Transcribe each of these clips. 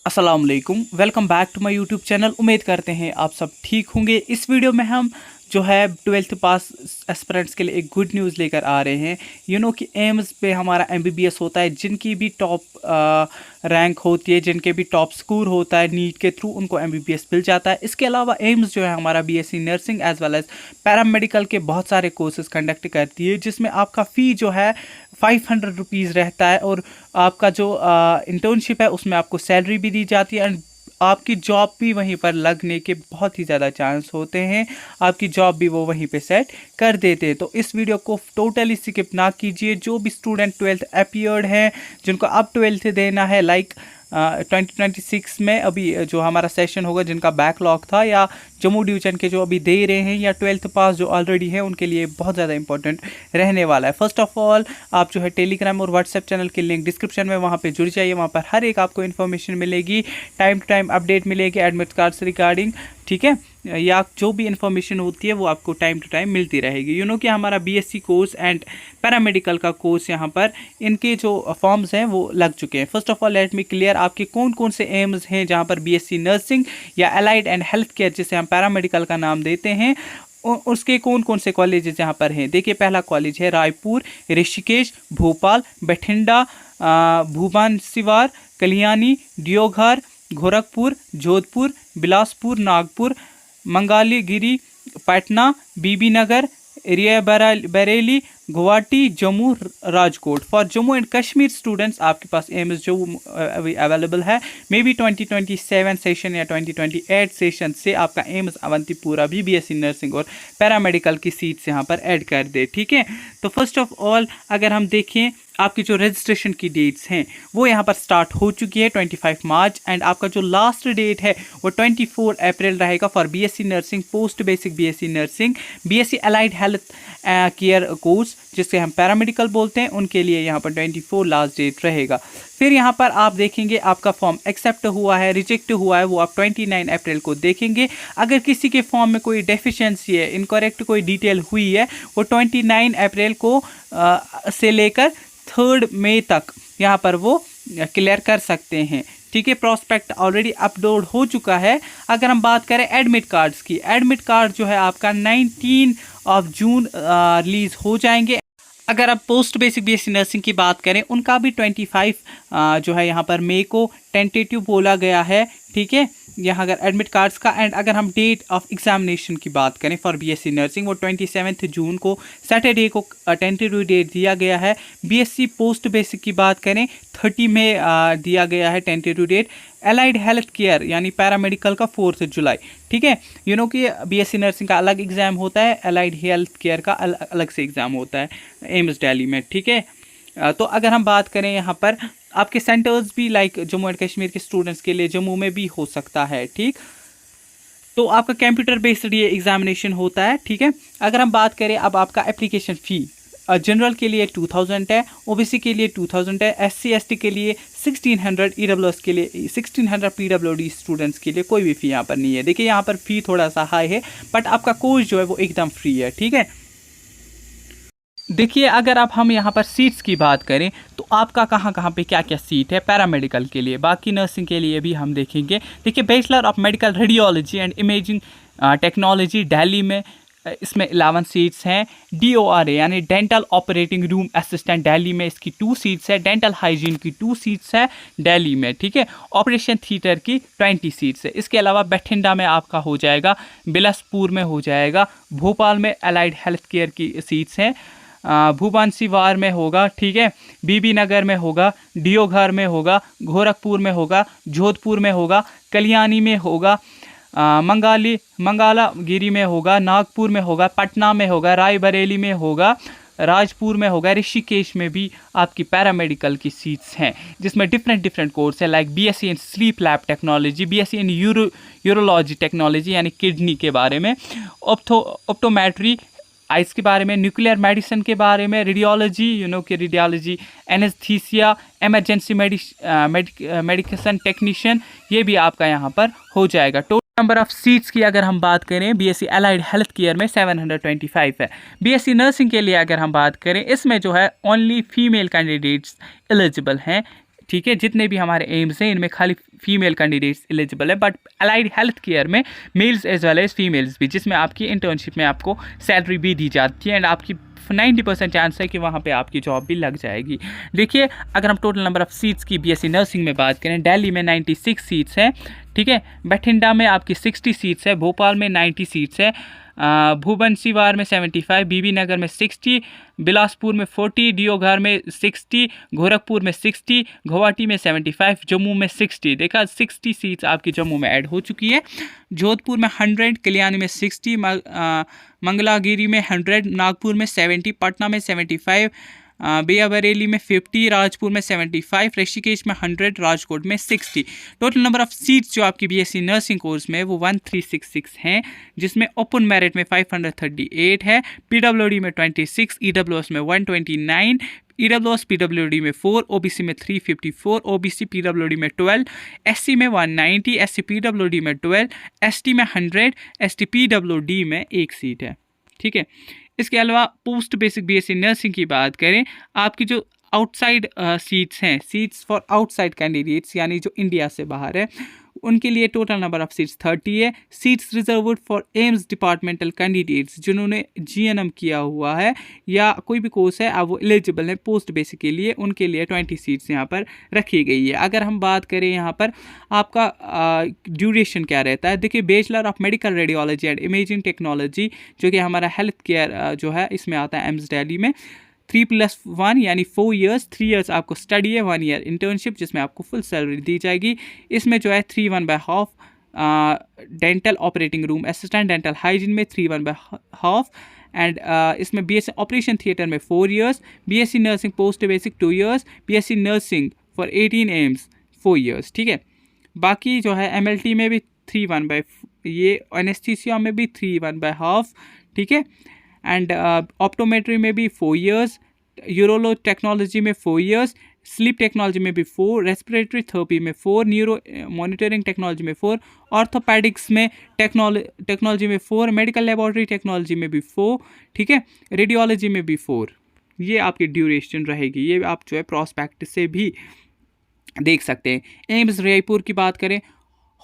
अस्सलाम वालेकुम, welcome back to my YouTube channel. उम्मीद करते हैं आप सब ठीक होंगे। इस वीडियो में हम जो है 12th पास एस्पिरेंट्स के लिए एक गुड न्यूज़ लेकर आ रहे हैं। कि एम्स पे हमारा एमबीबीएस होता है, जिनकी भी टॉप रैंक होती है, जिनके भी टॉप स्कोर होता है नीट के थ्रू, उनको एमबीबीएस मिल जाता है। इसके अलावा एम्स जो है हमारा BSc nursing as well as paramedical के बहुत सारे कोर्सेज कंडक्ट करती है, जिसमें आपका फ़ी जो है 500 रुपीज़ रहता है और आपका जो इंटर्नशिप है उसमें आपको सैलरी भी दी जाती है एंड आपकी जॉब भी वहीं पर लगने के बहुत ही ज़्यादा चांस होते हैं। आपकी जॉब भी वो वहीं पे सेट कर देते हैं। तो इस वीडियो को टोटली स्किप ना कीजिए। जो भी स्टूडेंट 12th अपीयर्ड हैं, जिनको अब 12th देना है, लाइक 2026 में अभी जो हमारा सेशन होगा, जिनका बैकलॉग था, या जम्मू डिवीजन के जो अभी दे रहे हैं, या 12th पास जो ऑलरेडी है, उनके लिए बहुत ज़्यादा इंपॉर्टेंट रहने वाला है। फर्स्ट ऑफ ऑल आप जो है टेलीग्राम और व्हाट्सएप चैनल के लिंक डिस्क्रिप्शन में, वहाँ पे जुड़ जाइए। वहाँ पर हर एक आपको इन्फॉर्मेशन मिलेगी, टाइम टू टाइम अपडेट मिलेगी एडमिट कार्ड से रिगार्डिंग, ठीक है, या जो भी इन्फॉर्मेशन होती है वो आपको टाइम टू टाइम मिलती रहेगी। कि हमारा बीएससी कोर्स एंड पैरामेडिकल का कोर्स यहाँ पर इनके जो फॉर्म्स हैं वो लग चुके हैं। First of all let me clear आपके कौन कौन से एम्स हैं जहाँ पर बीएससी नर्सिंग या एलाइड एंड हेल्थ केयर, जिसे हम पैरामेडिकल का नाम देते हैं, उसके कौन कौन से कॉलेजेस यहाँ पर हैं। देखिए, पहला कॉलेज है Raipur, Rishikesh, Bhopal, Bathinda, Bhubaneswar, Kalyani, Deoghar, Gorakhpur, Jodhpur, Bilaspur, Nagpur, Mangalagiri, Patna, Bibinagar, area Bareilly, Guwahati, Jammu, Rajkot. For Jammu and Kashmir students आपके पास एम्स जो अवेलेबल है, मे बी 2027 सेशन या 2028 सेशन से आपका एम्स अवंतीपुरा भी बीएससी नर्सिंग और पैरामेडिकल की सीट्स यहाँ पर ऐड कर दे, ठीक है। तो फर्स्ट ऑफ ऑल अगर हम देखें, आपकी जो रजिस्ट्रेशन की डेट्स हैं वो यहाँ पर स्टार्ट हो चुकी है 25 मार्च, एंड आपका जो लास्ट डेट है वो 24 अप्रैल रहेगा for BSc nursing, post basic BSc nursing, BSc allied health care course, जिससे हम पैरामेडिकल बोलते हैं, उनके लिए यहाँ पर 24 लास्ट डेट रहेगा। फिर यहाँ पर आप देखेंगे आपका फॉर्म एक्सेप्ट हुआ है, रिजेक्ट हुआ है, वो आप 29 अप्रैल को देखेंगे। अगर किसी के फॉर्म में कोई डेफिशिएंसी है, इनकरेक्ट कोई डिटेल हुई है, वो 29 अप्रैल को से लेकर 3 मई तक यहाँ पर वो क्लियर कर सकते हैं, ठीक है। प्रोस्पेक्ट ऑलरेडी अपलोड हो चुका है। अगर हम बात करें एडमिट कार्ड्स की, एडमिट कार्ड जो है आपका 19 जून रिलीज हो जाएंगे। अगर आप पोस्ट बेसिक बीएससी नर्सिंग की बात करें, उनका भी 25 जो है यहाँ पर मई को टेंटेटिव बोला गया है, ठीक है, यहाँ अगर एडमिट कार्ड्स का। एंड अगर हम डेट ऑफ एग्जामिनेशन की बात करें फॉर बीएससी नर्सिंग, वो 27 जून को सैटरडे को टेंटेटिव डेट दिया गया है। बीएससी पोस्ट बेसिक की बात करें, 30 मई दिया गया है tentative date. Allied health care यानी पैरामेडिकल का 4 जुलाई, ठीक है। कि बीएससी नर्सिंग का अलग एग्ज़ाम होता है, एलाइड हेल्थ केयर का अलग से एग्ज़ाम होता है एम्स दिल्ली में, ठीक है। तो अगर हम बात करें यहाँ पर आपके सेंटर्स भी, लाइक जम्मू एंड कश्मीर के स्टूडेंट्स के लिए जम्मू में भी हो सकता है, ठीक। तो आपका कंप्यूटर बेस्ड ये एग्जामिनेशन होता है, ठीक है। अगर हम बात करें अब आपका एप्लीकेशन फ़ी, जनरल के लिए 2000 है, ओबीसी के लिए 2000 है, एससी एसटी के लिए 1600, ईडब्ल्यूएस के लिए 1600, पीडब्ल्यूडी स्टूडेंट्स के लिए कोई भी फ़ी यहाँ पर नहीं है। देखिए, यहाँ पर फ़ी थोड़ा सा हाई है, बट आपका कोर्स जो है वो एकदम फ्री है, ठीक है। देखिए, अगर आप हम यहाँ पर सीट्स की बात करें तो आपका कहाँ कहाँ पे क्या क्या सीट है पैरामेडिकल के लिए, बाकी नर्सिंग के लिए भी हम देखेंगे। देखिए, bachelor of medical radiology and imaging technology Delhi में, इसमें 11 सीट्स हैं। DORA यानी dental operating room assistant Delhi में, इसकी 2 सीट्स है। डेंटल हाइजीन की 2 सीट्स है दिल्ली में, ठीक है। ऑपरेशन थिएटर की 20 सीट्स है। इसके अलावा बठिंडा में आपका हो जाएगा, बिलासपुर में हो जाएगा, भोपाल में एलाइड हेल्थ केयर की सीट्स हैं, भुवनेश्वर में होगा, ठीक है, बीबी नगर में होगा, दियोघर में होगा, गोरखपुर में होगा, जोधपुर में होगा, कल्याणी में होगा, मंगलगिरी में होगा, नागपुर में होगा, पटना में होगा, रायबरेली में होगा, राजपुर में होगा, ऋषिकेश में भी आपकी पैरामेडिकल की सीट्स हैं, जिसमें डिफरेंट कोर्स है, like BSc in sleep lab technology, BSc in urology technology यानी किडनी के बारे में, ऑप्टोमेट्री आइस के बारे में, न्यूक्लियर मेडिसिन के बारे में, रेडियोलॉजी कि radiology, anaesthesia, emergency medication technician, ये भी आपका यहाँ पर हो जाएगा। टोटल नंबर ऑफ सीट्स की अगर हम बात करें बीएससी अलाइड हेल्थ केयर में 725 है। बीएससी नर्सिंग के लिए अगर हम बात करें, इसमें जो है ओनली फीमेल कैंडिडेट्स एलिजिबल हैं, ठीक है, जितने भी हमारे एम्स हैं इनमें खाली फीमेल कैंडिडेट्स एलिजिबल है, बट अलाइड हेल्थ केयर में males as well as females भी, जिसमें आपकी इंटर्नशिप में आपको सैलरी भी दी जाती है एंड आपकी 90% चांस है कि वहाँ पे आपकी जॉब भी लग जाएगी। देखिए, अगर हम टोटल नंबर ऑफ़ सीट्स की बीएससी नर्सिंग में बात करें, दिल्ली में 96 सीट्स हैं, ठीक है, बठिंडा में आपकी 60 सीट्स है, भोपाल में 90 सीट्स है, भुवनेश्वर में 75, बीबी नगर में 60, बिलासपुर में 40, डियोघर में 60, गोरखपुर में 60, गुवाहाटी में 75, जम्मू में 60। देखा, 60 सीट्स आपकी जम्मू में ऐड हो चुकी है। जोधपुर में 100, कल्याणी में 60, मंगलागिरी में 100, नागपुर में 70, पटना में 75, बिया बरेली में 50, राजपुर में 75, ऋषिकेश में 100, राजकोट में 60। टोटल नंबर ऑफ सीट्स जो आपकी बीएससी नर्सिंग कोर्स में वो 1366 हैं, जिसमें ओपन मेरिट में 538 है, पीडब्ल्यूडी में 26, ईडब्ल्यूएस में 129, ईडब्ल्यूएस पीडब्ल्यूडी में 4, ओबीसी में 354, ओबीसी पीडब्ल्यूडी में 12, एससी में 190, एससी पीडब्ल्यूडी में 12, एसटी में 100, एसटी पीडब्ल्यूडी में 1 सीट है। ठीक है, इसके अलावा पोस्ट बेसिक बीएससी नर्सिंग की बात करें, आपकी जो आउटसाइड सीट्स हैं, सीट्स फॉर आउटसाइड कैंडिडेट्स यानी जो इंडिया से बाहर है, उनके लिए टोटल नंबर ऑफ सीट्स 30 है। Seats reserved for AIIMS departmental candidates जिन्होंने जीएनएम किया हुआ है या कोई भी कोर्स है, अब वो एलिजिबल है पोस्ट बेसिक के लिए, उनके लिए 20 सीट्स यहाँ पर रखी गई है। अगर हम बात करें यहाँ पर आपका ड्यूरेशन क्या रहता है, देखिए, bachelor of medical radiology and imaging technology जो कि हमारा हेल्थ केयर जो है इसमें आता है एम्स दिल्ली में, 3+1 यानी 4 ईयर्स, 3 ईयर्स आपको स्टडी है, 1 ईयर इंटर्नशिप जिसमें आपको फुल सैलरी दी जाएगी। इसमें जो है 3/1/2 dental operating room assistant, dental hygiene में 3/1/2 एंड इसमें बीएससी ऑपरेशन थिएटर में 4 years, BSc nursing post basic 2 years, BSc nursing for 18 AIIMS 4 years. ठीक है, बाकी जो है एमएलटी में भी 3/1, ये एनेस्थीसिया में भी 3/1/2, ठीक है, एंड ऑप्टोमेट्री में भी 4 ईयर्स, यूरोलो टेक्नोलॉजी में 4 ईयर्स, स्लीप टेक्नोलॉजी में भी 4, रेस्पिरेटरी थेरेपी में 4, न्यूरो मॉनिटरिंग टेक्नोलॉजी में 4, ऑर्थोपेडिक्स में टेक्नोलॉजी में 4, मेडिकल लेबोरेटरी टेक्नोलॉजी में भी 4, ठीक है, रेडियोलॉजी में भी 4। ये आपकी ड्यूरेशन रहेगी, ये आप जो है प्रॉस्पेक्ट से भी देख सकते हैं। एम्स रायपुर की बात करें,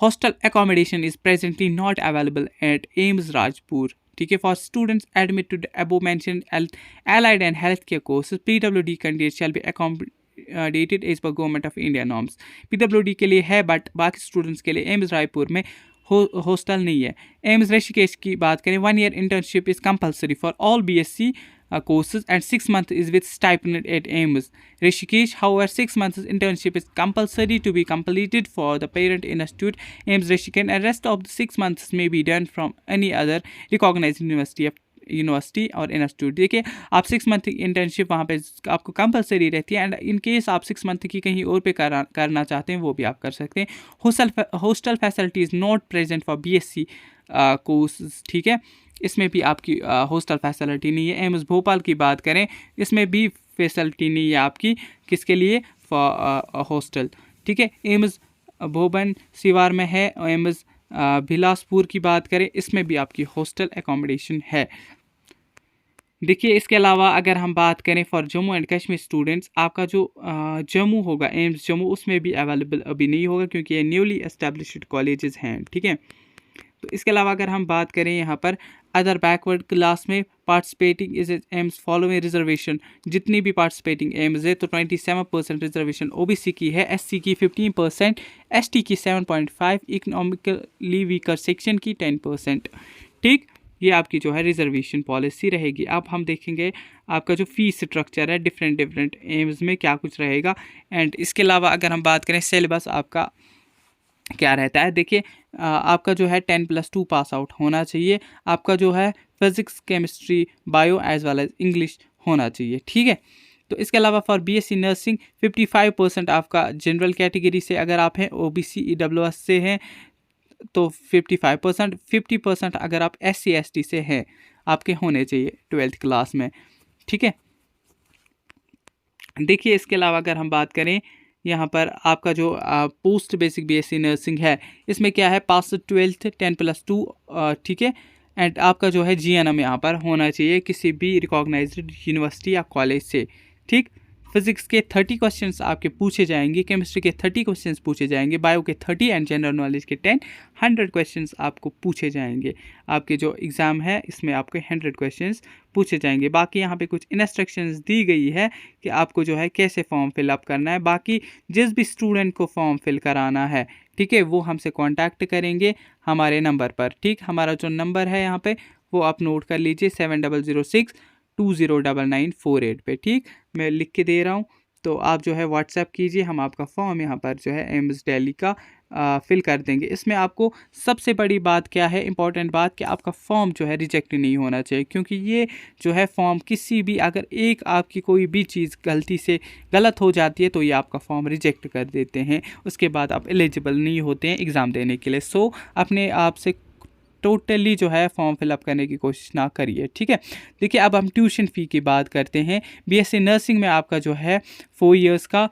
hostel accommodation is presently not available at AIIMS Rajpur. ठीक है, for students admit to the above mentioned allied and healthcare courses, PWD candidates shall be accommodated as per Government of India norms। PWD के लिए है, but बाकी students के लिए AIIMS Raipur में hostel नहीं है। एम्स ऋषिकेश की बात करें, 1 year internship is compulsory for all BSc courses and 6 months is with stipend at AIIMS Rishikesh. However, 6 months internship is compulsory to be completed for the parent institute AIIMS Rishikesh, and rest of the 6 months may be done from any other recognized university और institute. देखिए, आप 6 month की internship वहाँ पे आपको compulsory रहती है, and in case आप 6 मंथ की कहीं और पे करना चाहते हैं वो भी आप कर सकते हैं। Hostel facility is not present for BSc course. ठीक है, इसमें भी आपकी हॉस्टल फैसिलिटी नहीं है। एम्स भोपाल की बात करें, इसमें भी फैसिलिटी नहीं है आपकी, किसके लिए, फॉर हॉस्टल। ठीक है, एम्स भुवनेश्वर में है, एम्स बिलासपुर की बात करें, इसमें भी आपकी हॉस्टल एकोमोडेशन है। देखिए, इसके अलावा अगर हम बात करें for Jammu and Kashmir students, आपका जो जम्मू होगा, एम्स जम्मू, उसमें भी अवेलेबल अभी नहीं होगा क्योंकि ये न्यूली एस्टेब्लिश्ड कॉलेजेस हैं। ठीक है, तो इसके अलावा अगर हम बात करें यहाँ पर अदर बैकवर्ड क्लास में participating is AIIMS following reservation, जितनी भी पार्टिसिपेटिंग एम्स है तो 27% रिजर्वेशन ओबीसी की है, एससी की 15%, एसटी की 7.5, इकोनॉमिकली वीकर सेक्शन की 10%। ठीक, ये आपकी जो है रिजर्वेशन पॉलिसी रहेगी। अब हम देखेंगे आपका जो फीस स्ट्रक्चर है डिफरेंट एम्स में क्या कुछ रहेगा, एंड इसके अलावा अगर हम बात करें सिलेबस आपका क्या रहता है। देखिए, आपका जो है 10+2 पास आउट होना चाहिए, आपका जो है physics, chemistry, bio as well as English होना चाहिए। ठीक है, तो इसके अलावा फॉर बीएससी नर्सिंग 55% आपका जनरल कैटेगरी से अगर आप हैं, ओबीसी ईडब्ल्यूएस से हैं तो 55%, 50% अगर आप SC ST से हैं आपके होने चाहिए 12th क्लास में। ठीक है, देखिए, इसके अलावा अगर हम बात करें यहाँ पर आपका जो पोस्ट बेसिक बीएससी नर्सिंग है, इसमें क्या है, पास 12th 10+2, ठीक है, एंड आपका जो है जीएनएम यहाँ पर होना चाहिए किसी भी रिकॉग्नाइज्ड यूनिवर्सिटी या कॉलेज से। ठीक, फिजिक्स के 30 क्वेश्चंस आपके पूछे जाएंगे, केमिस्ट्री के 30 क्वेश्चंस पूछे जाएंगे, बायो के 30 एंड जनरल नॉलेज के 100 क्वेश्चंस आपको पूछे जाएंगे। आपके जो एग्ज़ाम है इसमें आपके 100 क्वेश्चंस पूछे जाएंगे। बाकी यहाँ पे कुछ इंस्ट्रक्शंस दी गई है कि आपको जो है कैसे फॉर्म फिलअप करना है। बाकी जिस भी स्टूडेंट को फॉर्म फिल कराना है, ठीक है, वो हमसे कांटेक्ट करेंगे हमारे नंबर पर। ठीक, हमारा जो नंबर है यहाँ पे वो आप नोट कर लीजिए 7006209948 पे। ठीक, मैं लिख के दे रहा हूँ, तो आप जो है व्हाट्सएप कीजिए, हम आपका फॉर्म यहाँ पर जो है एम्स दिल्ली का फिल कर देंगे। इसमें आपको सबसे बड़ी बात क्या है, इंपॉर्टेंट बात, कि आपका फॉर्म जो है रिजेक्ट नहीं होना चाहिए, क्योंकि ये जो है फॉर्म किसी भी, अगर एक आपकी कोई भी चीज़ गलती से गलत हो जाती है तो ये आपका फॉर्म रिजेक्ट कर देते हैं, उसके बाद आप एलिजिबल नहीं होते हैं एग्ज़ाम देने के लिए। सो अपने आप से टोटली जो है फॉर्म फिलअप करने की कोशिश ना करिए। ठीक है, देखिए अब हम ट्यूशन फ़ी की बात करते हैं। बीएससी नर्सिंग में आपका जो है 4 इयर्स का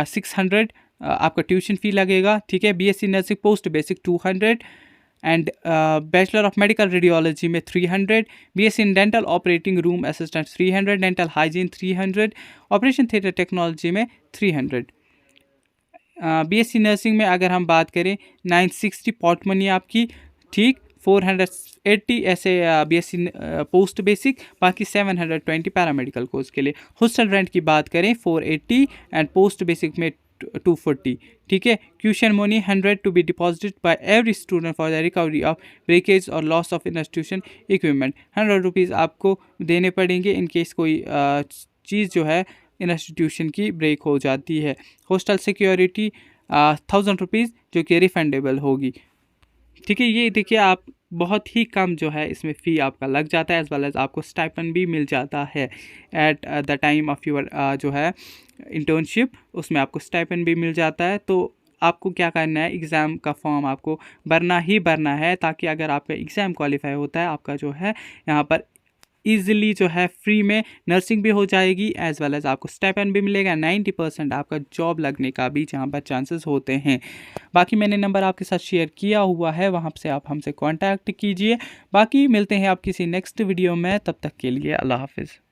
600 आपका ट्यूशन फ़ी लगेगा। ठीक है, BSc nursing post basic 200 and bachelor of medical radiology में 300, BSc in dental operating room assistant 300, dental hygiene 300, operation theatre technology में 300। बीएससी नर्सिंग में अगर हम बात करें 960 पॉट मनी आपकी। ठीक, 480 ऐसे बीएससी पोस्ट बेसिक, बाकी 720 पैरामेडिकल कोर्स के लिए। हॉस्टल रेंट की बात करें 480 एंड पोस्ट बेसिक में 240। ठीक है, tuition money 100 to be deposited by every student for the recovery of breakage और loss of institution equipment. 100 rupees आपको देने पड़ेंगे इन केस कोई चीज़ जो है इंस्टीट्यूशन की ब्रेक हो जाती है। हॉस्टल सिक्योरिटी 1000 रुपीज़ जो कि रिफंडेबल होगी। ठीक है, ये देखिए आप बहुत ही कम जो है इसमें फ़ी आपका लग जाता है, एज वेल एज आपको स्टाइपेंड भी मिल जाता है at the time of your जो है इंटर्नशिप, उसमें आपको स्टाइपेंड भी मिल जाता है। तो आपको क्या करना है, एग्ज़ाम का फॉर्म आपको भरना ही भरना है, ताकि अगर आपका एग्ज़ाम क्वालिफाई होता है, आपका जो है यहाँ पर ईज़िली जो है फ्री में नर्सिंग भी हो जाएगी, एज़ वेल एज़ आपको स्टाइपेंड भी मिलेगा। 90% आपका जॉब लगने का भी जहाँ पर चांसेस होते हैं। बाकी मैंने नंबर आपके साथ शेयर किया हुआ है, वहाँ से आप हमसे कांटेक्ट कीजिए। बाकी मिलते हैं आप किसी नेक्स्ट वीडियो में, तब तक के लिए अल्लाह हाफिज़।